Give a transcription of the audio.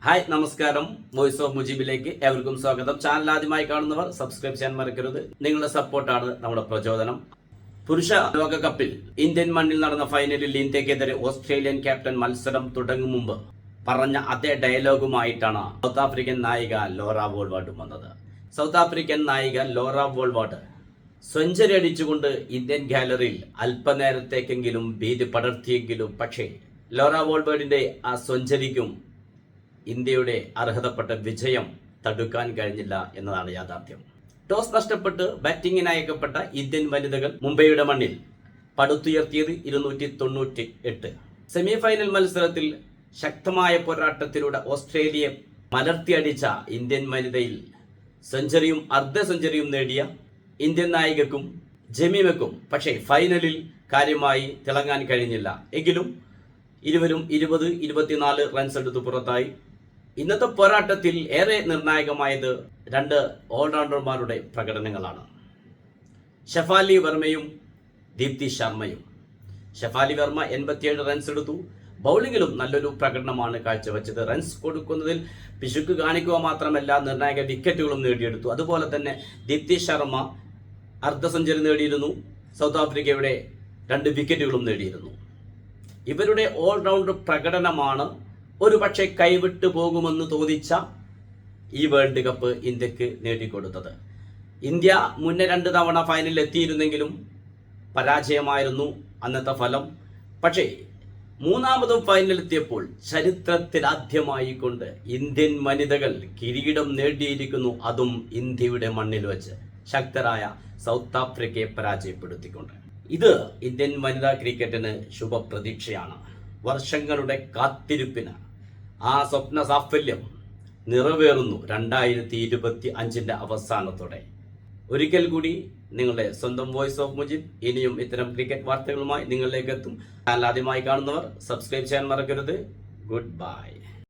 Hi നമസ്കാരം. Voice of മുജീബിലേക്ക് ഏവർക്കും സ്വാഗതം. ചാനൽ ആദ്യമായി കാണുന്നവർ സബ്സ്ക്രൈബ് ചെയ്യാൻ മറക്കരുത്. നിങ്ങളുടെ സപ്പോർട്ടാണ് നമ്മുടെ പ്രചോദനം. പുരുഷ ലോകകപ്പിൽ ഇന്ത്യൻ മണ്ണിൽ നടന്ന ഫൈനലിൽ ഇന്ത്യക്കെതിരെ ഓസ്ട്രേലിയൻ ക്യാപ്റ്റൻ മത്സരം തുടങ്ങും മുമ്പ് പറഞ്ഞ അതേ ഡയലോഗുമായിട്ടാണ് സൗത്ത് ആഫ്രിക്കൻ നായിക ലോറ വോൾവാർഡും വന്നത്. സൗത്ത് ആഫ്രിക്കൻ നായിക ലോറ വോൾവാർഡ് സെഞ്ചുറി അടിച്ചുകൊണ്ട് ഇന്ത്യൻ ഗാലറിയിൽ അല്പനേരത്തേക്കെങ്കിലും ഭീതി പടർത്തിയെങ്കിലും പക്ഷേ ലോറ വോൾവാർഡിന്റെ ആ സെഞ്ചുറിക്കും ഇന്ത്യയുടെ അർഹതപ്പെട്ട വിജയം തടുക്കാൻ കഴിഞ്ഞില്ല എന്നതാണ് യാഥാർത്ഥ്യം. ടോസ് നഷ്ടപ്പെട്ട് ബാറ്റിംഗിന് അയക്കപ്പെട്ട ഇന്ത്യൻ വനിതകൾ മുംബൈയുടെ മണ്ണിൽ പടുത്തുയർത്തിയത് 298. സെമി ഫൈനൽ മത്സരത്തിൽ ശക്തമായ പോരാട്ടത്തിലൂടെ ഓസ്ട്രേലിയയെ മലർത്തിയടിച്ച ഇന്ത്യൻ വനിതയിൽ സെഞ്ചുറിയും അർദ്ധ സെഞ്ചുറിയും നേടിയ ഇന്ത്യൻ നായികക്കും ജമീമയ്ക്കും പക്ഷേ ഫൈനലിൽ കാര്യമായി തിളങ്ങാൻ കഴിഞ്ഞില്ല. എങ്കിലും ഇരുവരും 20-24 റൺസ് എടുത്ത് പുറത്തായി. ഇന്നത്തെ പോരാട്ടത്തിൽ ഏറെ നിർണായകമായത് രണ്ട് ഓൾറൗണ്ടർമാരുടെ പ്രകടനങ്ങളാണ്. ഷെഫാലി വർമ്മയും ദീപ്തി ശർമ്മയും. ഷെഫാലി വർമ്മ 87 റൺസ് എടുത്തു. ബൗളിങ്ങിലും നല്ലൊരു പ്രകടനമാണ് കാഴ്ചവെച്ചത്. റൺസ് കൊടുക്കുന്നതിൽ പിശുക്ക് കാണിക്കുക മാത്രമല്ല, നിർണായക വിക്കറ്റുകളും നേടിയെടുത്തു. അതുപോലെ തന്നെ ദീപ്തി ശർമ്മ അർദ്ധ സെഞ്ചുറി നേടിയിരുന്നു. സൗത്ത് ആഫ്രിക്കയുടെ 2 വിക്കറ്റുകളും നേടിയിരുന്നു. ഇവരുടെ ഓൾറൗണ്ടർ പ്രകടനമാണ് ഒരു പക്ഷേ കൈവിട്ടു പോകുമെന്ന് തോന്നിച്ച ഈ വേൾഡ് കപ്പ് ഇന്ത്യക്ക് നേടിക്കൊടുത്തത്. ഇന്ത്യ മുന്നേ 2 തവണ ഫൈനലിൽ എത്തിയിരുന്നെങ്കിലും പരാജയമായിരുന്നു അന്നത്തെ ഫലം. പക്ഷേ മൂന്നാമതും ഫൈനലെത്തിയപ്പോൾ ചരിത്രത്തിലാദ്യമായി കൊണ്ട് ഇന്ത്യൻ വനിതകൾ കിരീടം നേടിയിരിക്കുന്നു. അതും ഇന്ത്യയുടെ മണ്ണിൽ വെച്ച് ശക്തരായ സൗത്ത് ആഫ്രിക്കയെ പരാജയപ്പെടുത്തിക്കൊണ്ട്. ഇത് ഇന്ത്യൻ വനിതാ ക്രിക്കറ്റിന് ശുഭപ്രതീക്ഷയാണ്. വർഷങ്ങളുടെ കാത്തിരിപ്പിന് ആ സ്വപ്ന സാഫല്യം നിറവേറുന്നു 2025 അവസാനത്തോടെ. ഒരിക്കൽ കൂടി നിങ്ങളുടെ സ്വന്തം വോയിസ് ഓഫ് മുജീബ് ഇനിയും ഇത്തരം ക്രിക്കറ്റ് വാർത്തകളുമായി നിങ്ങളിലേക്ക് എത്തും. ചാനൽ ആദ്യമായി കാണുന്നവർ സബ്സ്ക്രൈബ് ചെയ്യാൻ മറക്കരുത്. Good bye.